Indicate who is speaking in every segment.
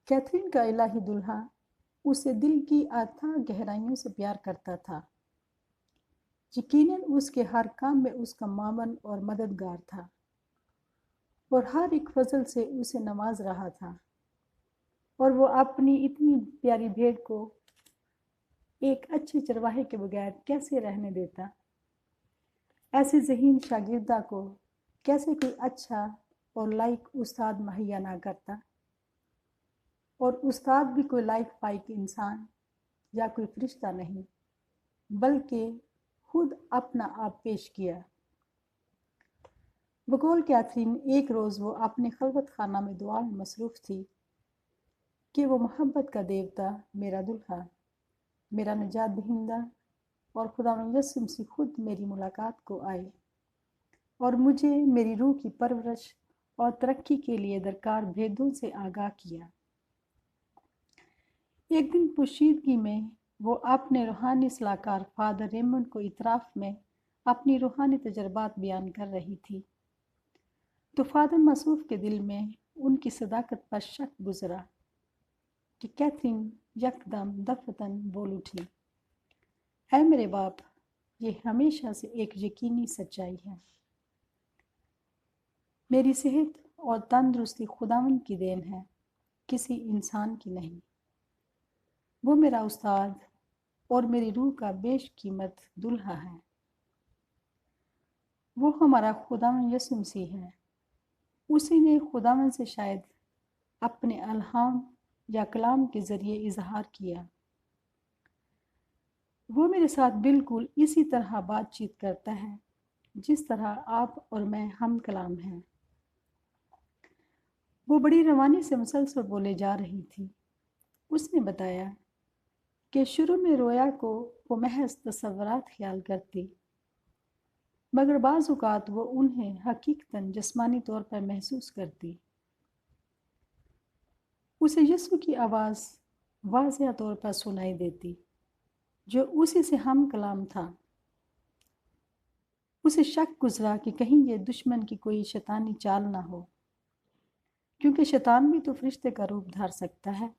Speaker 1: Catherine का इलाही दुल्हा उसे दिल की अथाह गहराइयों से प्यार करता था। यकीनन उसके हर काम में उसका मामन और मददगार था और हर एक फजल से उसे नवाज रहा था। और वो अपनी इतनी प्यारी भेड़ को एक अच्छे चरवाहे के बगैर कैसे रहने देता। ऐसे ज़हीन शागिर्दा को कैसे कोई अच्छा और लायक उस्ताद मुहैया ना करता। और उस्ताद भी कोई लायक फाइक इंसान या कोई फरिश्ता नहीं, बल्कि खुद अपना आप पेश किया। बकौल कैथरीन, एक रोज़ वो अपने खलवत खाना में दुआ में मसरूफ़ थी कि वो मोहब्बत का देवता, मेरा दुल्हा, मेरा निजात दहिंदा और खुदावंद यसुम से खुद मेरी मुलाकात को आए और मुझे मेरी रूह की परवरिश और तरक्की के लिए दरकार भेदों से आगाह किया। एक दिन पोशीदगी में वो अपने रूहानी सलाहकार फादर रेमंड को इतराफ़ में अपनी रूहानी तजर्बात बयान कर रही थी, तो फादर मसूफ के दिल में उनकी सदाकत पर शक गुजरा कि कैथरीन यकदम दफतन बोल उठी, ऐ मेरे बाप, ये हमेशा से एक यकीनी सच्चाई है। मेरी सेहत और तंदुरुस्ती खुदावंद की देन है, किसी इंसान की नहीं। वो मेरा उस्ताद और मेरी रूह का बेशकीमत दुल्हा है। वो हमारा खुदावंद यसुम मसीह है। उसी ने खुदावंद से शायद अपने अलहाम या कलाम के ज़रिए इजहार किया। वो मेरे साथ बिल्कुल इसी तरह बातचीत करता है जिस तरह आप और मैं हम कलाम हैं। वो बड़ी रवानी से मुसलसल बोले जा रही थी। उसने बताया कि शुरू में रोया को वो महज तसव्वुरात ख्याल करती, मगर बाज़ औक़ात वो उन्हें हकीकतन जिस्मानी तौर पर महसूस करती। उसे यीशु की आवाज़ वाज़ेह तौर पर सुनाई देती, जो उसी से हम कलाम था। उसे शक गुजरा कि कहीं ये दुश्मन की कोई शैतानी चाल ना हो, क्योंकि शैतान भी तो फरिश्ते का रूप धार सकता है।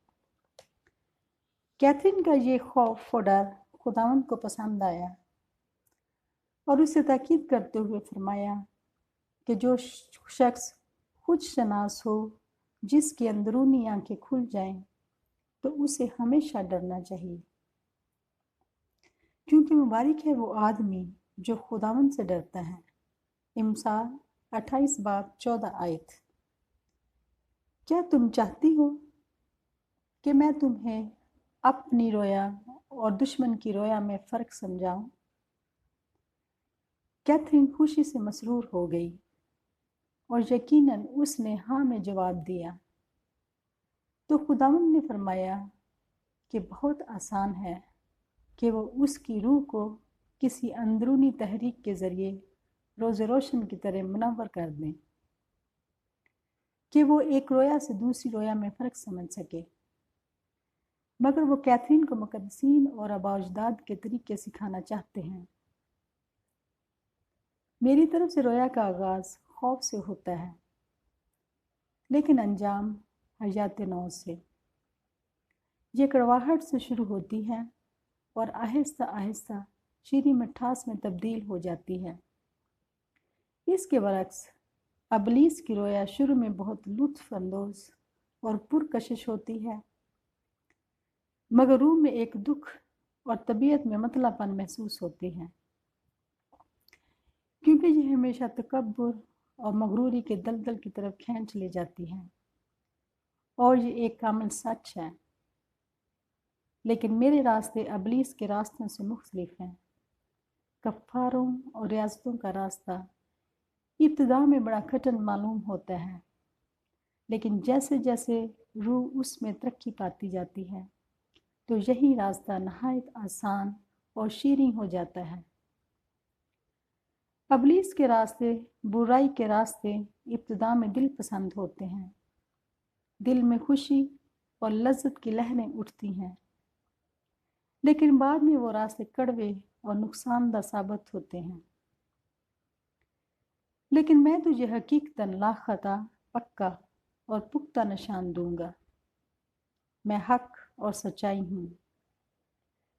Speaker 1: कैथरीन का ये खौफ व डर खुदावंद को पसंद आया और उसे ताकीद करते हुए फरमाया कि जो शख्स खुद शनास हो, जिसकी अंदरूनी आंखें खुल जाएं, तो उसे हमेशा डरना चाहिए, क्योंकि मुबारक है वो आदमी जो खुदावंद से डरता है। इमसाल 28 बाब 14 आयत। क्या तुम चाहती हो कि मैं तुम्हें अपनी रोया और दुश्मन की रोया में फ़र्क समझाऊं? कैथरीन खुशी से मसरूर हो गई और यकीनन उसने हाँ में जवाब दिया। तो खुदावंद ने फरमाया कि बहुत आसान है कि वो उसकी रूह को किसी अंदरूनी तहरीक के ज़रिए रोज़ रोशन की तरह मुनव्वर कर दें कि वो एक रोया से दूसरी रोया में फ़र्क समझ सके। मगर वो कैथरीन को मुकद्दसीन और आबा-ओ-अजदाद के तरीके सिखाना चाहते हैं। मेरी तरफ से रोया का आगाज़ खौफ से होता है, लेकिन अंजाम हयात नौ से। ये कड़वाहट से शुरू होती है और आहिस्ता आहिस्ता शीरी मिठास में तब्दील हो जाती है। इसके बरक्स अबलीस की रोया शुरू में बहुत लुत्फ़ अंदोज़ और पुरकशिश होती है, मगर रूह में एक दुख और तबीयत में मतलापन महसूस होती है, क्योंकि ये हमेशा तकब्बुर और मगरूरी के दलदल की तरफ खींच ले जाती है। और ये एक कामिल सच है, लेकिन मेरे रास्ते अबलीस के रास्तों से मुख्तलिफ हैं। कफ़ारों और रियासतों का रास्ता इब्तिदा में बड़ा कठिन मालूम होता है, लेकिन जैसे जैसे रूह उसमें तरक्की पाती जाती है, तो यही रास्ता नहायत आसान और शीरीं हो जाता है। अबलीस के रास्ते, बुराई के रास्ते इब्तिदा में दिल पसंद होते हैं। दिल में खुशी और लज्जत की लहरें उठती हैं, लेकिन बाद में वो रास्ते कड़वे और नुकसानदा साबित होते हैं। लेकिन मैं तुझे हकीकतन लाखता, पक्का और पुख्ता निशान दूंगा। मैं हक और सच्चाई हूँ।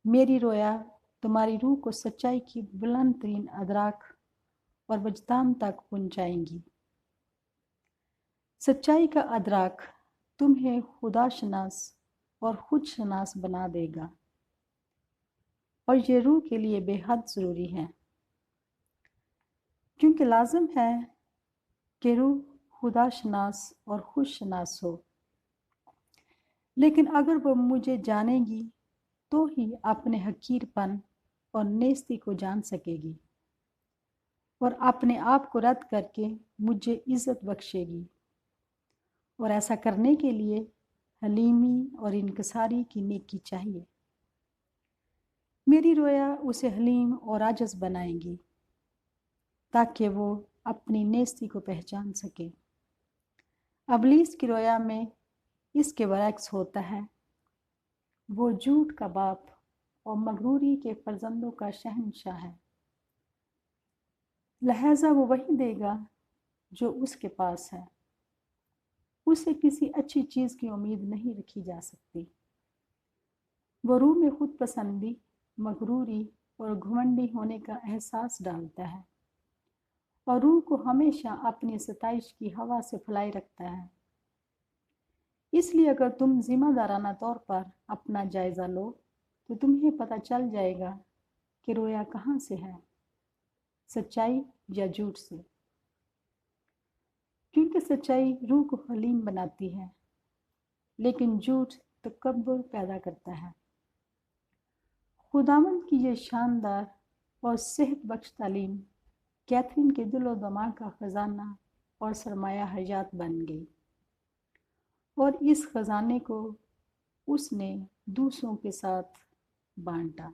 Speaker 1: मेरी रोया तुम्हारी रूह को सच्चाई की बुलंद तरीन अदराक और वजदान तक पहुँचाएंगी। सच्चाई का अदराक तुम्हें खुदाशनास और खुद शनास बना देगा, और ये रूह के लिए बेहद ज़रूरी है, क्योंकि लाजम है कि रूह खुदाशनास और खुद शनास हो। लेकिन अगर वो मुझे जानेगी तो ही अपने हकीरपन और नेस्ती को जान सकेगी, और अपने आप को रद्द करके मुझे इज़्ज़त बख्शेगी। और ऐसा करने के लिए हलीमी और इनकसारी की नेकी चाहिए। मेरी रोया उसे हलीम और आजज बनाएंगी, ताकि वो अपनी नेस्ती को पहचान सके। अबलीस की रोया में इसके बरक्स होता है। वो झूठ का बाप और मगरूरी के फर्जंदों का शहंशाह है। लिहाजा वो वही देगा जो उसके पास है। उसे किसी अच्छी चीज़ की उम्मीद नहीं रखी जा सकती। वो रूह में खुद पसंदी, मगरूरी और घमंडी होने का एहसास डालता है, और रूह को हमेशा अपनी सताइश की हवा से फैलाए रखता है। इसलिए अगर तुम जिम्मेदाराना तौर पर अपना जायज़ा लो तो तुम्हें पता चल जाएगा कि रोया कहाँ से है, सच्चाई या झूठ से। क्योंकि सच्चाई रूह को हलीम बनाती है, लेकिन झूठ तकब्बुर पैदा करता है। खुदावंद की ये शानदार और सेहत बख्श तालीम कैथरीन के दिलो दिमाग का ख़जाना और सरमाया हयात बन गई, और इस ख़जाने को उसने दूसरों के साथ बांटा।